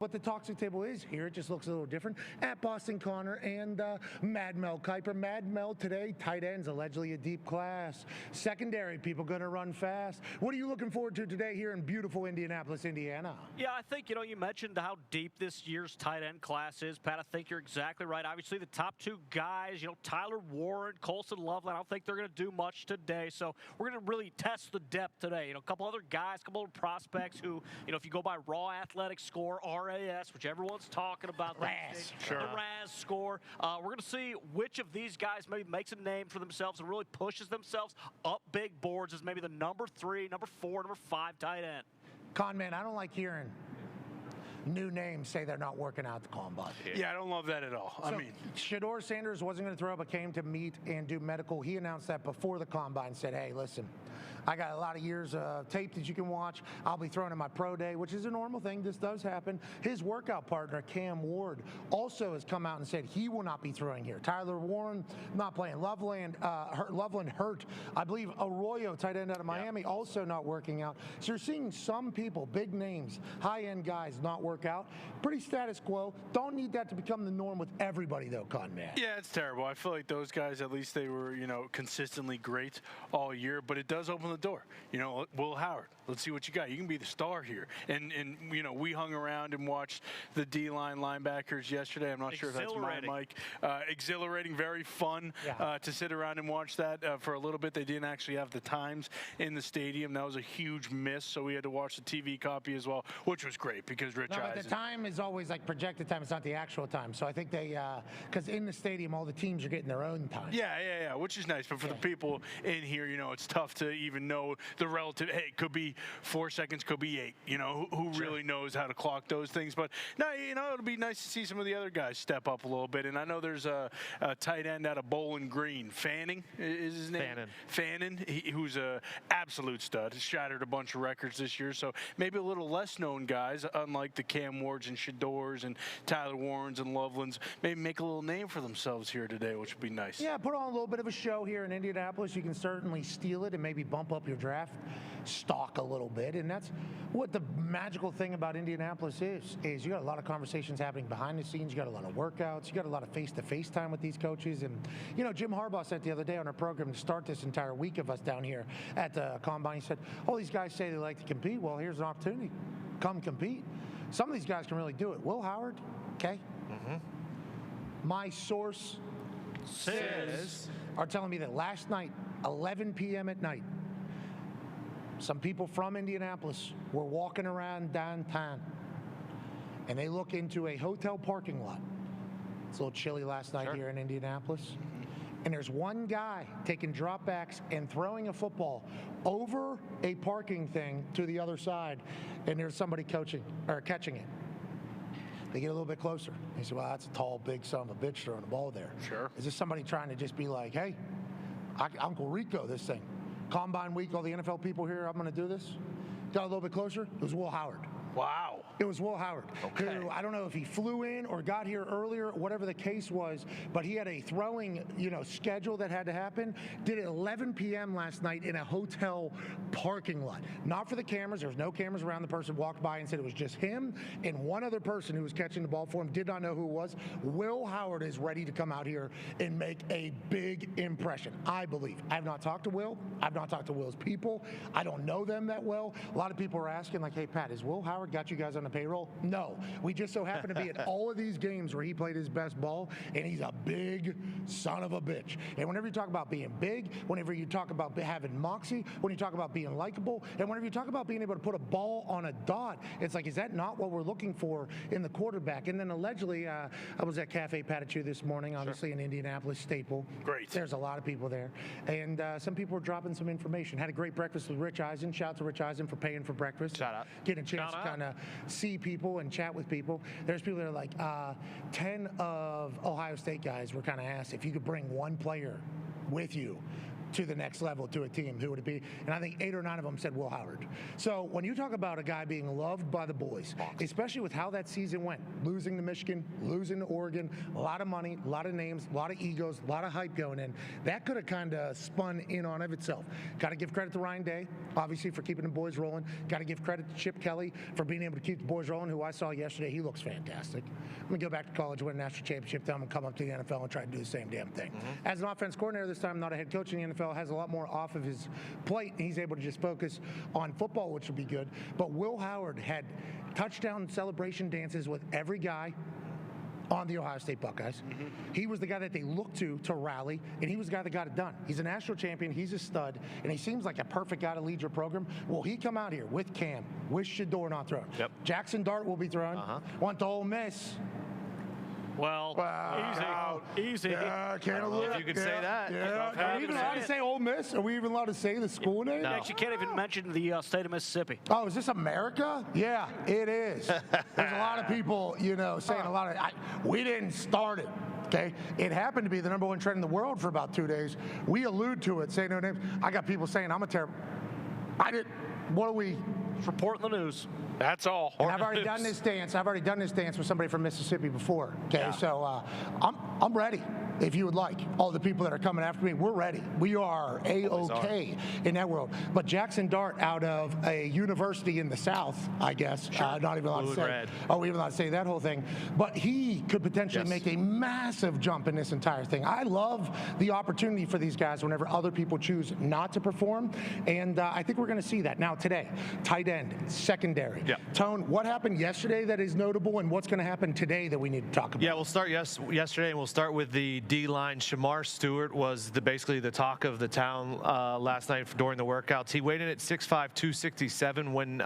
What the toxic table is here, it just looks a little different. At Boston Connor and MEL Kiper. MEL today, tight ends, allegedly a deep class. Secondary, people going to run fast. What are you looking forward to today here in beautiful Indianapolis, Indiana? Yeah, I think, you mentioned how deep this year's tight end class is. Pat, I think you're exactly right. Obviously, the top two guys, Tyler Warren, Colson Loveland, I don't think they're going to do much today. So we're going to really test the depth today. A couple other guys, a couple other prospects who, if you go by raw athletic score, RAS, which everyone's talking about. RAS. Sure. The RAS score. We're going to see which of these guys maybe makes a name for themselves and really pushes themselves up big boards as maybe the number 3, number 4, number 5 tight end. Con man, I don't like hearing new names say they're not working out the combine. Yeah, I don't love that at all. So, Shedeur Sanders wasn't going to throw, but came to meet and do medical. He announced that before the combine, said, hey, listen, I got a lot of years of tape that you can watch. I'll be throwing in my pro day, which is a normal thing. This does happen. His workout partner, Cam Ward, also has come out and said he will not be throwing here. Tyler Warren not playing. Loveland hurt. I believe Arroyo, tight end out of Miami, also not working out. So you're seeing some people, big names, high-end guys, not work out. Pretty status quo. Don't need that to become the norm with everybody, though, Con man. Yeah, it's terrible. I feel like those guys, at least they were, consistently great all year, but it does open the door. Will Howard, let's see what you got. You can be the star here. And we hung around and watched the D-line linebackers yesterday. I'm not sure if that's my mic. Exhilarating, very fun to sit around and watch that for a little bit. They didn't actually have the times in the stadium. That was a huge miss, so we had to watch the TV copy as well, which was great because Rich Eisen. The time is always like projected time. It's not the actual time. So I think they, because in the stadium, all the teams are getting their own time. Yeah, which is nice. But for the people in here, it's tough to even know the relative. Hey, it could be 4 seconds, could be 8. Who really knows how to clock those things? But no, it'll be nice to see some of the other guys step up a little bit. And I know there's a tight end out of Bowling Green. Fanning is his name? Fannin, who's a absolute stud. Shattered a bunch of records this year. So maybe a little less known guys, unlike the Cam Wards and Shedeurs and Tyler Warrens and Lovelands, maybe make a little name for themselves here today, which would be nice. Yeah, put on a little bit of a show here in Indianapolis. You can certainly steal it and maybe bump up your draft stock a little bit. And that's what the magical thing about Indianapolis is you got a lot of conversations happening behind the scenes. You got a lot of workouts. You got a lot of face-to-face time with these coaches. And, Jim Harbaugh said the other day on our program to start this entire week of us down here at the Combine, he said, all these guys say they like to compete. Well, here's an opportunity. Come compete. Some of these guys can really do it. Will Howard, okay? My source says are telling me that last night, 11 p.m. at night, some people from Indianapolis were walking around downtown, and they look into a hotel parking lot. It's a little chilly last night here in Indianapolis. And there's one guy taking dropbacks and throwing a football over a parking thing to the other side, and there's somebody catching it. They get a little bit closer. They say, well, that's a tall, big son of a bitch throwing the ball there. Sure. Is this somebody trying to just be like, hey, Uncle Rico, this thing. Combine week, all the NFL people here, I'm going to do this. Got a little bit closer. It was Will Howard. Wow. It was Will Howard, who I don't know if he flew in or got here earlier, whatever the case was, but he had a throwing, schedule that had to happen. Did it 11 p.m. last night in a hotel parking lot. Not for the cameras. There was no cameras around. The person walked by and said it was just him and one other person who was catching the ball for him. Did not know who it was. Will Howard is ready to come out here and make a big impression, I believe. I have not talked to Will. I've not talked to Will's people. I don't know them that well. A lot of people are asking, like, hey, Pat, is Will Howard got you guys on the payroll? No. We just so happen to be at all of these games where he played his best ball, and he's a big son of a bitch. And whenever you talk about being big, whenever you talk about having moxie, when you talk about being likable, and whenever you talk about being able to put a ball on a dot, it's like, is that not what we're looking for in the quarterback? And then allegedly, I was at Cafe Patachou this morning, obviously an Indianapolis staple. Great. There's a lot of people there. And some people were dropping some information. Had a great breakfast with Rich Eisen. Shout out to Rich Eisen for paying for breakfast. Shout out. Getting a chance to kind of see people and chat with people. There's people that are like, 10 of Ohio State guys were kind of asked if you could bring one player with you to the next level to a team, who would it be? And I think 8 or 9 of them said Will Howard. So when you talk about a guy being loved by the boys, especially with how that season went, losing to Michigan, losing to Oregon, a lot of money, a lot of names, a lot of egos, a lot of hype going in, that could have kind of spun in on of itself. Got to give credit to Ryan Day, obviously, for keeping the boys rolling. Got to give credit to Chip Kelly for being able to keep the boys rolling, who I saw yesterday. He looks fantastic. I'm going to go back to college, win a national championship, then I'm going to come up to the NFL and try to do the same damn thing. As an offense coordinator this time, not a head coach in the NFL, has a lot more off of his plate, and he's able to just focus on football, which would be good. But Will Howard had touchdown celebration dances with every guy on the Ohio State Buckeyes. He was the guy that they looked to rally, and he was the guy that got it done. He's a national champion, he's a stud, and he seems like a perfect guy to lead your program. Will he come out here with Cam, with Shador not throwing? Yep. Jackson Dart will be throwing. Want to Ole Miss. Well, easy. Yeah, can't if you could say that. Yeah. Are we even allowed to say Ole Miss? Are we even allowed to say the school name? No. You can't even mention the state of Mississippi. Oh, is this America? Yeah, it is. There's a lot of people, saying a lot of, we didn't start it. Okay, it happened to be the #1 trend in the world for about 2 days. We allude to it, say no names. I got people saying I'm a terrible. What are we? It's reporting the news. That's all. And I've already done this dance. I've already done this dance with somebody from Mississippi before. Okay, Yeah. so I'm ready. If you would like, all the people that are coming after me, we're ready. We are A-OK in that world. But Jackson Dart out of a university in the South, I guess, not even allowed to say. Red. Oh, we even allowed to say that whole thing. But he could potentially make a massive jump in this entire thing. I love the opportunity for these guys whenever other people choose not to perform, and I think we're going to see that. Now today, tight end, secondary. Yeah. Tone, what happened yesterday that is notable, and what's going to happen today that we need to talk about? Yeah, we'll start yesterday, and we'll start with the D-line. Shamar Stewart was basically the talk of the town last night during the workouts. He weighed in at 6'5", 267 when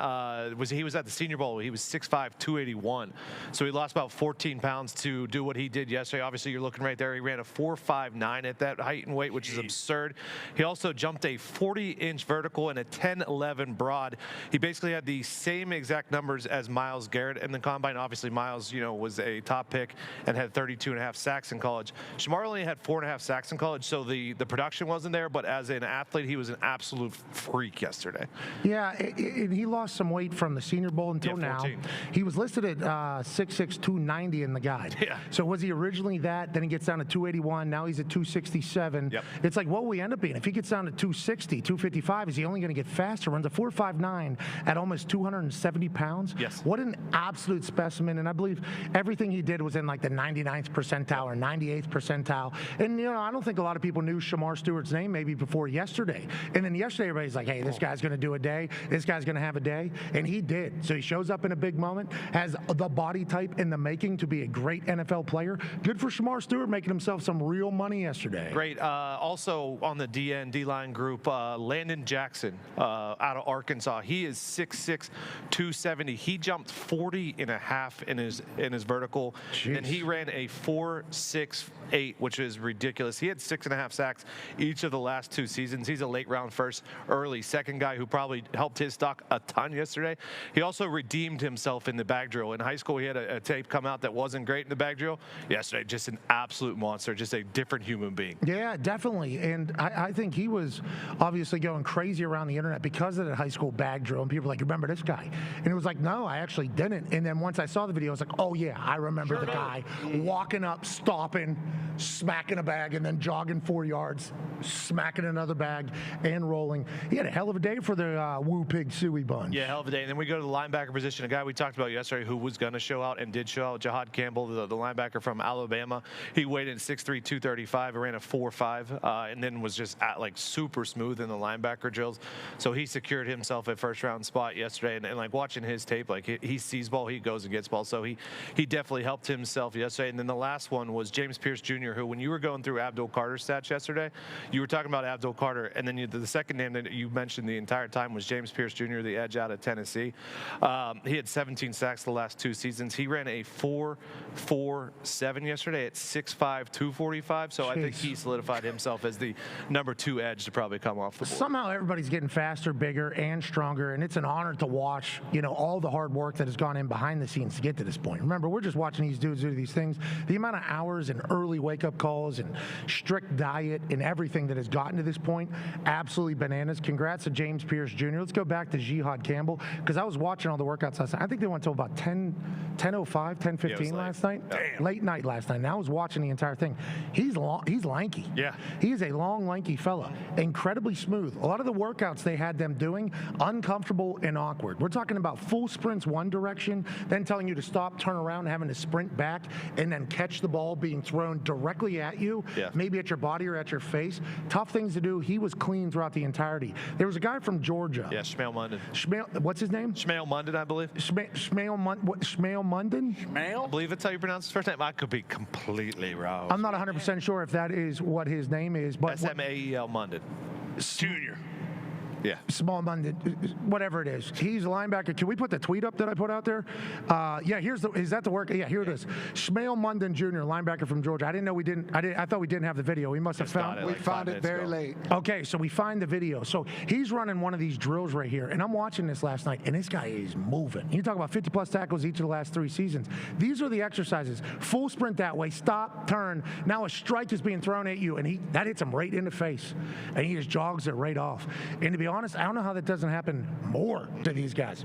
he was at the Senior Bowl. He was 6'5", 281. So he lost about 14 pounds to do what he did yesterday. Obviously, you're looking right there. He ran a 4.59 at that height and weight, which is absurd. He also jumped a 40-inch vertical and a 10.11 broad. He basically had the same exact numbers as Myles Garrett in the combine. Obviously, Myles, was a top pick and had 32.5 sacks in college. Shamar only had 4.5 sacks in college, so the production wasn't there, but as an athlete, he was an absolute freak yesterday. Yeah, and he lost some weight from the Senior Bowl until now. He was listed at 6'6", 290 in the guide. Yeah. So was he originally that? Then he gets down to 281. Now he's at 267. Yep. It's like, what will we end up being? If he gets down to 260, 255, is he only going to get faster? Runs a 4.59 at almost 270 pounds. Yes. What an absolute specimen. And I believe everything he did was in like the 99th percentile or 98th percentile. And, I don't think a lot of people knew Shamar Stewart's name maybe before yesterday. And then yesterday, everybody's like, hey, this guy's going to do a day. This guy's going to have a day. And he did. So he shows up in a big moment, has the body type in the making to be a great NFL player. Good for Shamar Stewart making himself some real money yesterday. Great. Also on the D-line group, Landon Jackson out of Arkansas. He is 6'6", 270. He jumped 40.5 in his vertical. Jeez. And he ran a 4.68, which is ridiculous. He had 6.5 sacks each of the last 2 seasons. He's a late round first, early second guy who probably helped his stock a ton yesterday. He also redeemed himself in the bag drill. In high school, he had a tape come out that wasn't great in the bag drill. Yesterday, just an absolute monster, just a different human being. Yeah, definitely. And I think he was obviously going crazy around the internet because of the high school bag drill. And people were like, remember this guy? And it was like, no, I actually didn't. And then once I saw the video, I was like, oh, yeah, I remember the guy walking up, stopping, smacking a bag, and then jogging 4 yards, smacking another bag, and rolling. He had a hell of a day for the Woo Pig Suey Bunch. Yeah, hell of a day. And then we go to the linebacker position, a guy we talked about yesterday who was going to show out and did show out, Jahad Campbell, the linebacker from Alabama. He weighed in 6'3", 235, ran a 4.5, and then was just super smooth in the linebacker drills. So he secured himself a first-round spot yesterday. And like watching his tape, like he sees ball, he goes and gets ball. So he definitely helped himself yesterday. And then the last one was James Pierce Jr., who when you were going through Abdul Carter's stats yesterday, you were talking about Abdul Carter, and then the second name that you mentioned the entire time was James Pierce Jr., the edge out of Tennessee. He had 17 sacks the last 2 seasons. He ran a 4.47 yesterday at 6'5", 245. So I think he solidified himself as the #2 edge to probably come off the board. Somehow everybody's getting faster, bigger, and stronger, and it's an honor to watch, all the hard work that has gone in behind the scenes to get to this point. Remember, we're just watching these dudes do these things. The amount of hours and early wake-up calls and strict diet and everything that has gotten to this point, absolutely bananas. Congrats to James Pierce Jr. Let's go back to Jihad Campbell, because I was watching all the workouts last night. I think they went till about 10:05, 10:15 last night. Late night last night. And I was watching the entire thing. He's lanky. Yeah. He is a long, lanky fella. Incredibly smooth. A lot of the workouts they had them doing, uncomfortable and awkward. We're talking about full sprints one direction, then telling you to stop, turn around, having to sprint back, and then catch the ball being thrown directly at you, maybe at your body or at your face. Tough things to do. He was clean throughout the entirety. There was a guy from Georgia. Yeah, Shmail Munden. What's his name? Shmail Munden, I believe. Shmail Munden? Shmail? I believe that's how you pronounce his first name. I could be completely wrong. I'm not 100% sure if that is what his name is, but Shmail Munden. Junior. Yeah. Small Monday, whatever it is. He's a linebacker. Can we put the tweet up that I put out there? Yeah, is that the work? Yeah, here it is. Shmail Munden Jr., linebacker from Georgia. I didn't know I thought we didn't have the video. We must have found it. We found it very late. Okay, so we find the video. So he's running one of these drills right here, and I'm watching this last night, and this guy is moving. You talk about 50-plus tackles each of the last 3 seasons. These are the exercises. Full sprint that way, stop, turn. Now a strike is being thrown at you, and that hits him right in the face, and he just jogs it right off. And to be honest, I don't know how that doesn't happen more to these guys.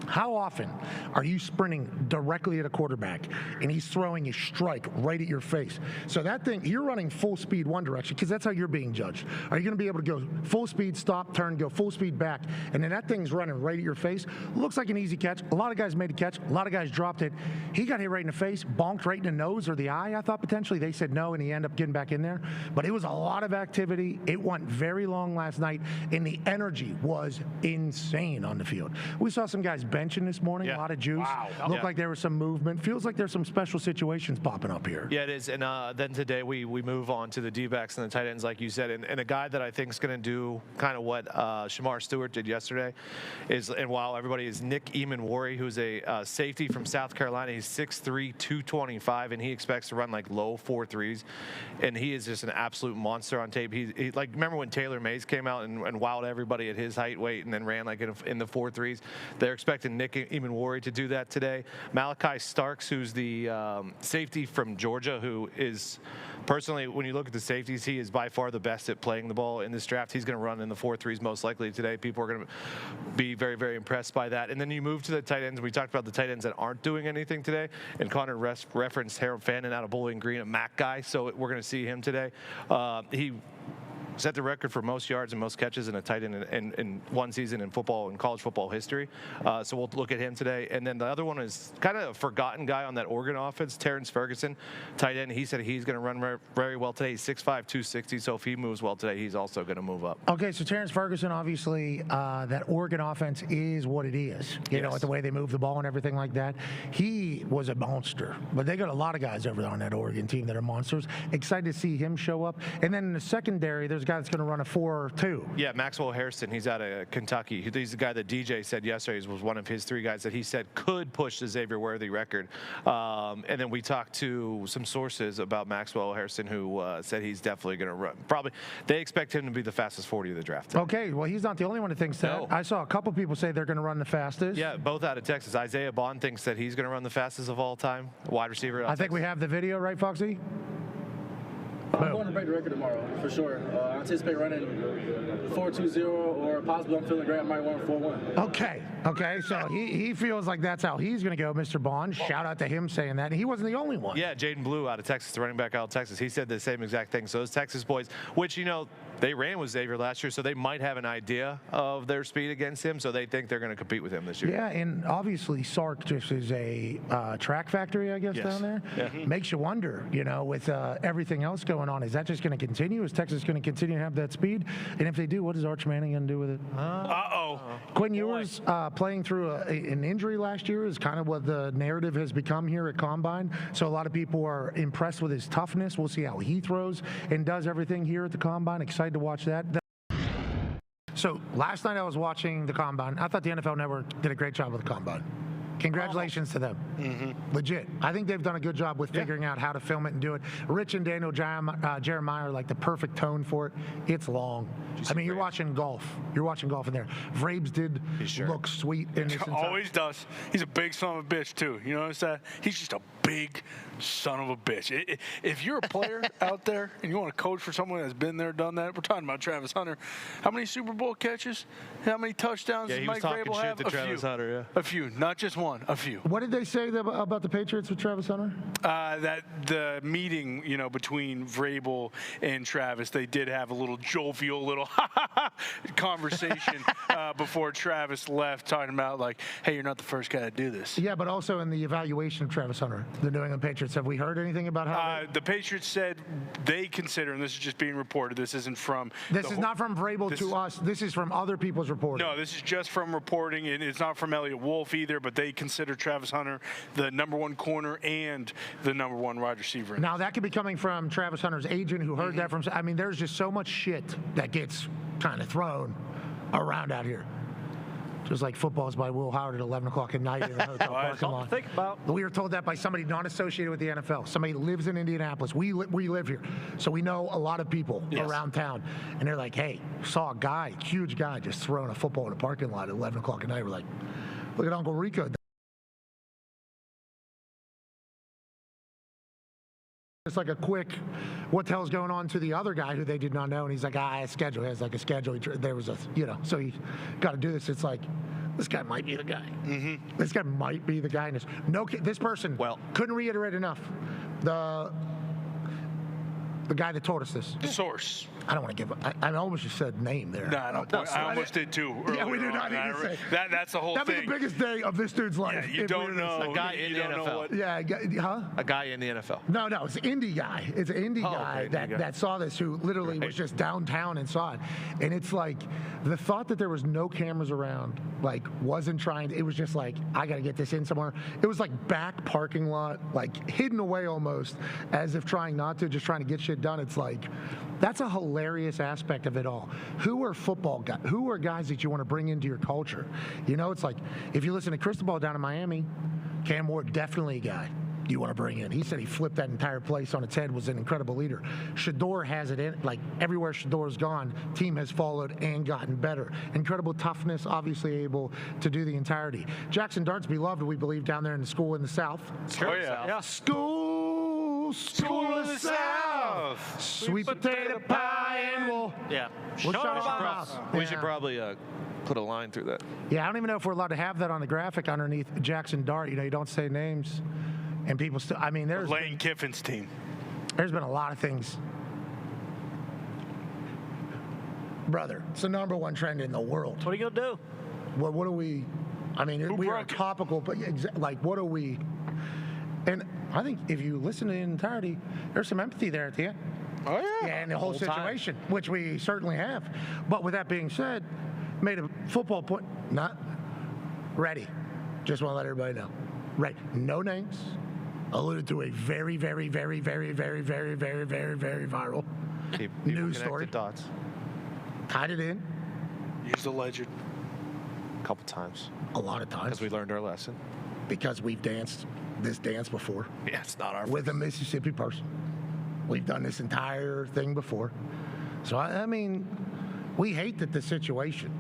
How often are you sprinting directly at a quarterback and he's throwing a strike right at your face? So that thing, you're running full speed one direction because that's how you're being judged. Are you going to be able to go full speed, stop, turn, go full speed back, and then that thing's running right at your face? Looks like an easy catch. A lot of guys made a catch. A lot of guys dropped it. He got hit right in the face, bonked right in the nose or the eye, I thought potentially. They said no, and he ended up getting back in there. But it was a lot of activity. It went very long last night, and the energy was insane on the field. We saw some guys benching this morning, a lot of juice. Wow. Looked like there was some movement. Feels like there's some special situations popping up here. Yeah, it is. And then today we move on to the D-backs and the tight ends, like you said. And a guy that I think is going to do kind of what Shamar Stewart did yesterday is, and while everybody is Nick Eamon-Worry, who's a safety from South Carolina. He's 6'3", 225, and he expects to run like low 4.3s. And he is just an absolute monster on tape. He like, remember when Taylor Mays came out and wowed everybody at his height, weight, and then ran like in the 4.3s? They're expecting Nick Eamon-Worry to do that today. Malachi Starks, who's the safety from Georgia, who is personally, when you look at the safeties, he is by far the best at playing the ball in this draft. He's going to run in the 4.3s most likely today. People are going to be very, very impressed by that. And then you move to the tight ends. We talked about the tight ends that aren't doing anything today. And Connor referenced Harold Fannin out of Bowling Green, a MAC guy. So we're going to see him today. He set the record for most yards and most catches in a tight end in one season in football, in college football history. So we'll look at him today. And then the other one is kind of a forgotten guy on that Oregon offense, Terrence Ferguson, tight end. He said he's going to run very well today. He's 6'5", 260. So if he moves well today, he's also going to move up. Okay, so Terrence Ferguson, obviously, that Oregon offense is what it is. You know, with the way they move the ball and everything like that. He was a monster. But they got a lot of guys over there on that Oregon team that are monsters. Excited to see him show up. And then in the secondary, there's a guy that's going to run a 4.2. Yeah, Maxwell Harrison. He's out of Kentucky. He's the guy that DJ said yesterday was one of his 3 guys that he said could push the Xavier Worthy record. And then we talked to some sources about Maxwell Harrison who said he's definitely going to run. Probably, they expect him to be the fastest 40 of the draft. Okay, well, he's not the only one that thinks that. No. I saw a couple people say they're going to run the fastest. Yeah, both out of Texas. Isaiah Bond thinks that he's going to run the fastest of all time, wide receiver. I think we have the video, right, Foxy? I'm going to break the record tomorrow, for sure. I anticipate running 4.20 or possibly I'm feeling great, I might run 4.1. Okay, so he feels like that's how he's going to go, Mr. Bond. Shout out to him saying that. And he wasn't the only one. Yeah, Jaden Blue out of Texas, the running back out of Texas. He said the same exact thing. So those Texas boys, which, you know, they ran with Xavier last year, so they might have an idea of their speed against him, so they think they're going to compete with him this year. Yeah, and obviously Sark just is a track factory, I guess, down there. Yeah. Makes you wonder, you know, with everything else going on, is that just going to continue? Is Texas going to continue to have that speed? And if they do, what is Arch Manning going to do with it? Quinn Ewers playing through an injury last year is kind of what the narrative has become here at Combine. So a lot of people are impressed with his toughness. We'll see how he throws and does everything here at the Combine. Excited to watch that. So last night I was watching the Combine. I thought the NFL Network did a great job with the Combine. Congratulations to them. Legit. I think they've done a good job with figuring out how to film it and do it. Rich and Daniel Jeremiah are like the perfect tone for it. It's long. I mean, you're watching golf. You're watching golf in there. Vrabes did look sweet in this. Always does. He's a big son of a bitch, too. You notice that? He's just a big son of a bitch. If you're a player out there and you want to coach for someone that's been there, done that, we're talking about Travis Hunter. How many Super Bowl catches? How many touchdowns does Mike Vrabel have? Travis Hunter, A few. Not just one. A few. What did they say about the Patriots with Travis Hunter? That the meeting, between Vrabel and Travis, they did have a little jovial little conversation before Travis left, talking about like, hey, you're not the first guy to do this. Yeah, but also in the evaluation of Travis Hunter, the New England Patriots, have we heard anything about how the Patriots said they consider, and this is just being reported, this isn't from... This is not from Vrabel to us. This is from other people's reporting. No, this is just from reporting, and it's not from Elliot Wolf either, but they consider Travis Hunter the #1 corner and the #1 wide receiver. Now, that could be coming from Travis Hunter's agent who heard that from... I mean, there's just so much shit that gets kind of thrown around out here. Just like footballs by Will Howard at 11 o'clock at night in the hotel parking lot. Think about. We were told that by somebody not associated with the NFL. Somebody who lives in Indianapolis. We live here. So we know a lot of people around town. And they're like, hey, saw a guy, huge guy, just throwing a football in a parking lot at 11 o'clock at night. We're like, look at Uncle Rico. It's like a quick, what the hell's going on to the other guy who they did not know, and he's like, a schedule. He has like a schedule. There was a, so he got to do this. It's like, this guy might be the guy. This guy might be the guy. And this person couldn't reiterate enough. The guy that told us this. The source. I don't want to give. I almost just said name there. No, I almost did too. Yeah, we do not need to say. That's the whole thing. That'd be the biggest day of this dude's life. Yeah, you don't know. A guy in the NFL. A guy in the NFL. No, it's an indie guy. It's an indie guy that saw this, who literally was just downtown and saw it. And it's like the thought that there was no cameras around, like wasn't trying. It was just like, I got to get this in somewhere. It was like back parking lot, like hidden away almost, as if trying not to, just trying to get shit done. It's like, that's a hilarious aspect of it all. Who are football guys? Who are guys that you want to bring into your culture? It's like, if you listen to Cristobal down in Miami, Cam Ward, definitely a guy you want to bring in. He said he flipped that entire place on its head, was an incredible leader. Shador has it in, like everywhere Shador's gone, team has followed and gotten better. Incredible toughness, obviously able to do the entirety. Jackson Dart's beloved, we believe, down there in the school in the South. Oh, yeah. School of the South. Sweet potato pie and wool. Yeah. We should probably put a line through that. Yeah, I don't even know if we're allowed to have that on the graphic underneath Jackson Dart. You don't say names. And people still, I mean, there's Lane Kiffin's team. There's been a lot of things. Brother, it's the #1 trend in the world. What are you going to do? What are we, I mean, we are topical, but like, what are we? And I think if you listen to the entirety, there's some empathy there at the end. Oh, yeah. And the whole situation, which we certainly have. But with that being said, made a football point, not ready. Just want to let everybody know. Right. No names. Alluded to a very, very, very, very, very, very, very, very, very viral news story. Dots. Tied it in. Used a legend. A couple times. A lot of times. Because we learned our lesson. Because we've danced this dance before. Yeah, it's not our with a Mississippi person. We've done this entire thing before. So, I mean, we hate that the situation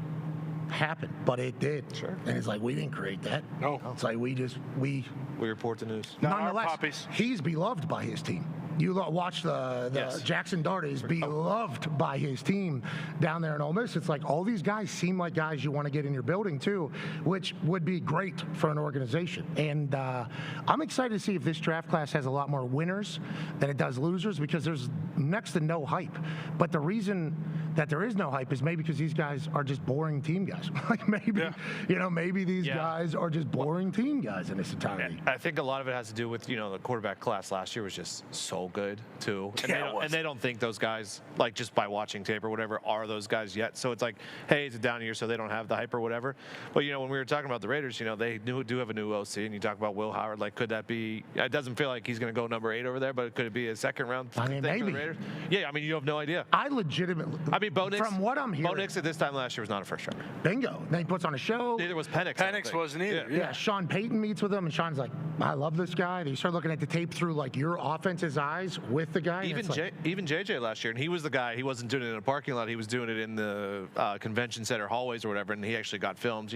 happened, but it did. Sure. And it's like, we didn't create that. No. It's like we report the news. Nonetheless, he's beloved by his team. You watch the Jackson Dart is beloved by his team down there in Ole Miss. It's like all these guys seem like guys you want to get in your building too, which would be great for an organization. And I'm excited to see if this draft class has a lot more winners than it does losers, because there's next to no hype. But the reason that there is no hype is maybe because these guys are just boring team guys. Like maybe these guys are just boring team guys in this entirety. I think a lot of it has to do with, the quarterback class last year was just so good too. And they don't think those guys, like just by watching tape or whatever, are those guys yet. So it's like, hey, it's a down year, so they don't have the hype or whatever. But when we were talking about the Raiders, they do have a new OC, and you talk about Will Howard. Like, could that be? It doesn't feel like he's going to go number 8 over there, but could it be a second round? I mean, maybe Raiders? Yeah, I mean, you have no idea. I legitimately. I mean, Bo Nix. From what I'm hearing. Bo Nix at this time last year was not a first rounder. Bingo. Then he puts on a show. Neither was Penix. Penix wasn't either. Yeah, Sean Payton meets with him, and Sean's like, I love this guy. And you start looking at the tape through like your offense's eyes with the guy. Even even JJ last year, and he was the guy. He wasn't doing it in a parking lot. He was doing it in the convention center hallways or whatever, and he actually got filmed.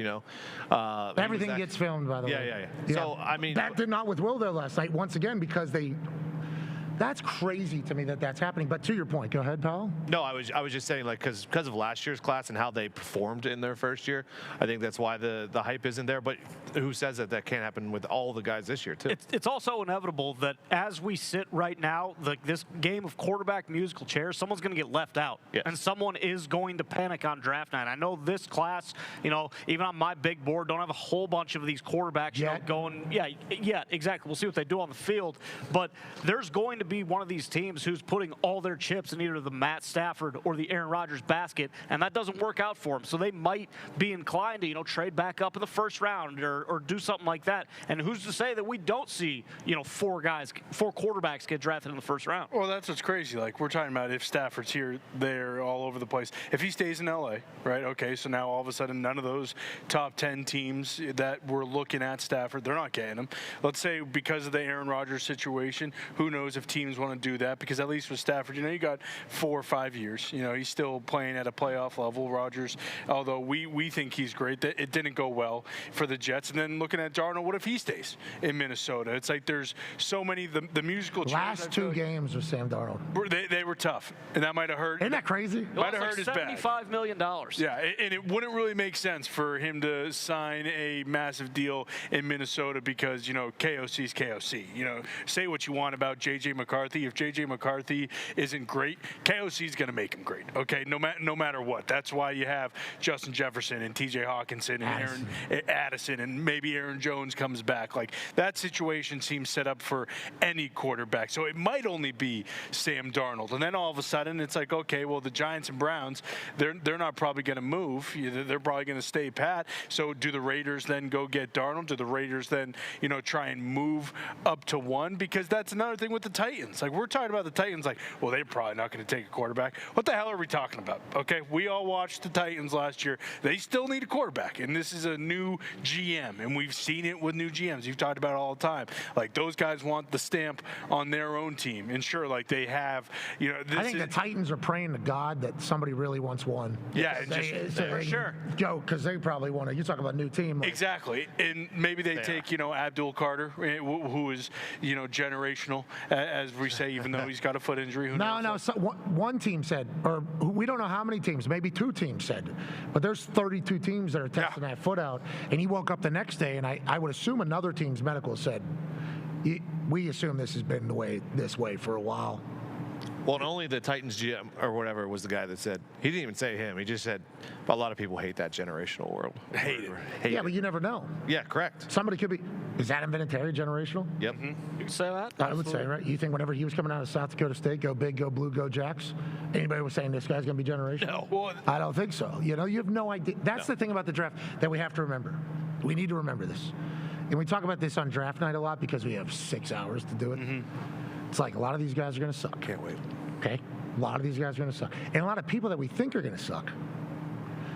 Everything gets filmed, by the way. Yeah. So I mean, that did not with Will there last night. Once again, because that's crazy to me that's happening. But to your point, go ahead, Powell. No, I was just saying, like, because of last year's class and how they performed in their first year, I think that's why the hype isn't there. But who says that can't happen with all the guys this year too? It's also inevitable that as we sit right now, this game of quarterback musical chairs, someone's going to get left out, and someone is going to panic on draft night. I know this class, even on my big board, don't have a whole bunch of these quarterbacks going. Yeah, exactly. We'll see what they do on the field, but there's going to be one of these teams who's putting all their chips in either the Matt Stafford or the Aaron Rodgers basket, and that doesn't work out for them. So they might be inclined to, trade back up in the first round or do something like that. And who's to say that we don't see, four quarterbacks get drafted in the first round? Well, that's what's crazy. Like, we're talking about if Stafford's here, there, all over the place. If he stays in L.A., right? Okay, so now all of a sudden none of those top 10 teams that were looking at Stafford, they're not getting him. Let's say because of the Aaron Rodgers situation, who knows if teams want to do that, because at least with Stafford, you got 4 or 5 years. He's still playing at a playoff level. Rodgers, although we think he's great, that it didn't go well for the Jets. And then looking at Darnold, what if he stays in Minnesota? It's like there's so many the musical last two games with Sam Darnold. They were tough, and that might have hurt. Isn't that crazy? Might have hurt his back. $75 million. Yeah, and it wouldn't really make sense for him to sign a massive deal in Minnesota because KOC's KOC. Say what you want about J.J. McCarthy. If J.J. McCarthy isn't great, KOC's going to make him great. Okay, no matter what. That's why you have Justin Jefferson and T.J. Hawkinson and Addison, and maybe Aaron Jones comes back. Like, that situation seems set up for any quarterback. So it might only be Sam Darnold, and then all of a sudden it's like, okay, well, the Giants and Browns, they're not probably going to move. They're probably going to stay pat. So do the Raiders then go get Darnold? Do the Raiders then try and move up to 1? Because that's another thing with the Titans. Like, we're talking about the Titans, like, well, they're probably not going to take a quarterback. What the hell are we talking about? Okay, we all watched the Titans last year. They still need a quarterback, and this is a new GM, and we've seen it with new GMs. You've talked about it all the time. Like, those guys want the stamp on their own team, and sure, like, they have, I think the Titans are praying to God that somebody really wants one. Yeah, for sure. Joe, because they probably want to. You talk about new team. Like, exactly, and maybe they take Abdul Carter, who is generational, as we say, even though he's got a foot injury. Who knows? No. So one team said, or we don't know how many teams. Maybe 2 teams said, but there's 32 teams that are testing that foot out. And he woke up the next day, and I would assume another team's medical said, we assume this has been this way for a while. Well, and only the Titans GM or whatever was the guy that said. He didn't even say him. He just said, a lot of people hate that generational world. Hate it. But you never know. Yeah, correct. Somebody could be. Is that Vinatieri generational? Yep. You can say that? I would say, right? You think whenever he was coming out of South Dakota State, go big, go blue, go Jacks, anybody was saying this guy's going to be generational? No. Well, I don't think so. You have no idea. That's the thing about the draft that we have to remember. We need to remember this. And we talk about this on draft night a lot because we have 6 hours to do it. It's like a lot of these guys are going to suck. Can't wait. Okay? A lot of these guys are going to suck. And a lot of people that we think are going to suck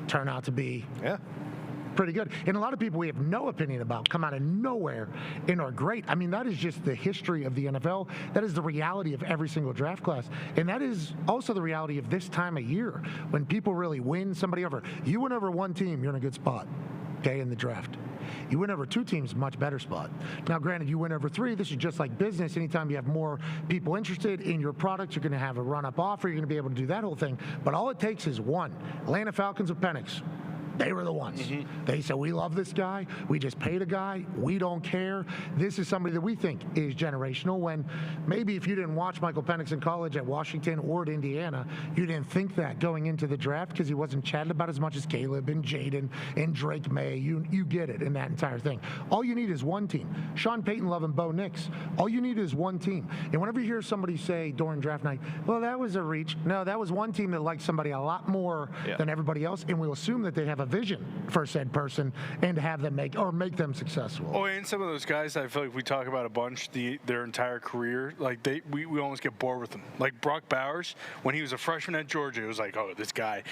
turn out to be pretty good. And a lot of people we have no opinion about come out of nowhere and are great. I mean, that is just the history of the NFL. That is the reality of every single draft class. And that is also the reality of this time of year when people really win somebody over. You win over one team, you're in a good spot, okay, in the draft. You win over 2 teams, much better spot. Now, granted, you win over 3. This is just like business. Anytime you have more people interested in your product, you're going to have a run-up offer. You're going to be able to do that whole thing. But all it takes is 1. Atlanta Falcons with Penix. They were the ones. They said, we love this guy. We just paid a guy. We don't care. This is somebody that we think is generational, when maybe if you didn't watch Michael Penix in college at Washington or at Indiana, you didn't think that going into the draft because he wasn't chatted about as much as Caleb and Jaden and Drake May. You get it in that entire thing. All you need is 1 team. Sean Payton loving Bo Nix. All you need is 1 team. And whenever you hear somebody say during draft night, well, that was a reach. No, that was 1 team that liked somebody a lot more than everybody else, and we'll assume that they have a vision for said person and to have them make them successful. Oh, and some of those guys I feel like we talk about a bunch their entire career, like we almost get bored with them. Like Brock Bowers, when he was a freshman at Georgia, it was like, oh, this guy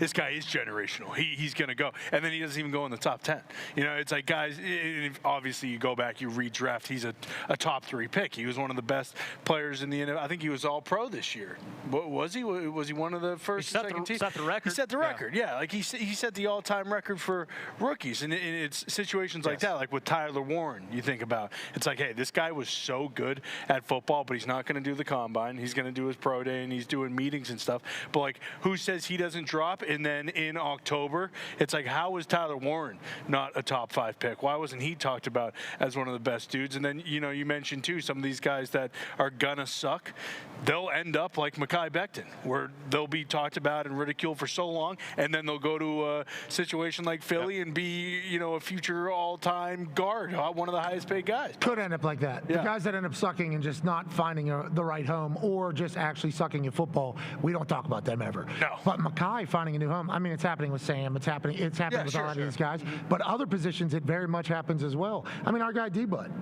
is generational. He's going to go. And then he doesn't even go in the top 10. You know, it's like, guys, obviously you go back, you redraft, he's a top 3 pick. He was one of the best players in the NFL. I think he was all-pro this year. Was he? Was he one of the first and second team? He set the record. He set the record, yeah. Like he set the all-time record for rookies. And it's situations like that, like with Tyler Warren, you think about. It's like, hey, this guy was so good at football, but he's not going to do the combine. He's going to do his pro day, and he's doing meetings and stuff. But, like, who says he doesn't drop? And then in October, it's like, how was Tyler Warren not a top 5 pick? Why wasn't he talked about as one of the best dudes? And then, you know, you mentioned, too, some of these guys that are going to suck, they'll end up like Mekhi Becton, where they'll be talked about and ridiculed for so long, and then they'll go to a situation like Philly and be, you know, a future all-time guard, one of the highest-paid guys. Could end up like that. Yeah. The guys that end up sucking and just not finding the right home or just actually sucking at football, we don't talk about them ever. No. But Mekhi finding a new home, I mean, it's happening with Sam. It's happening with a lot of these guys. But other positions, it very much happens as well. I mean, our guy D-Bud.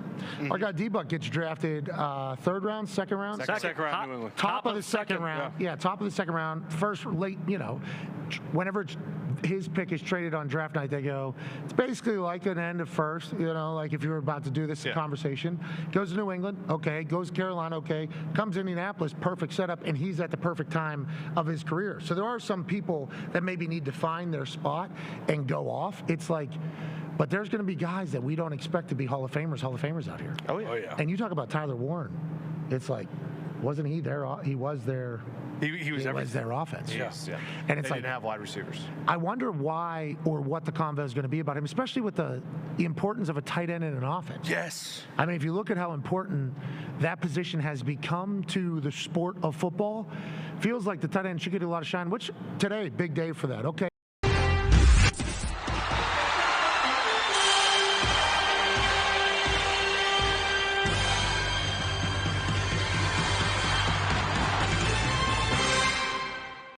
Our guy D-Bud gets drafted 3rd round, 2nd round? Second round, New England. Top of the second round. Yeah, top of the second round. First, late, you know, whenever his pick is traded on draft night, they go, it's basically like an end of first, you know, like if you were about to do this conversation. Goes to New England, okay. Goes to Carolina, okay. Comes to Indianapolis, perfect setup, and he's at the perfect time of his career. So there are some people that maybe need to find their spot and go off. It's like, but there's going to be guys that we don't expect to be Hall of Famers out here. Oh, yeah. And you talk about Tyler Warren. It's like, wasn't he there? He was there. He was their offense. Yes, yeah. And it's they like, didn't have wide receivers. I wonder why or what the convo is going to be about him, especially with the importance of a tight end in an offense. Yes. I mean, if you look at how important that position has become to the sport of football, feels like the tight end should get a lot of shine, which today, big day for that. Okay.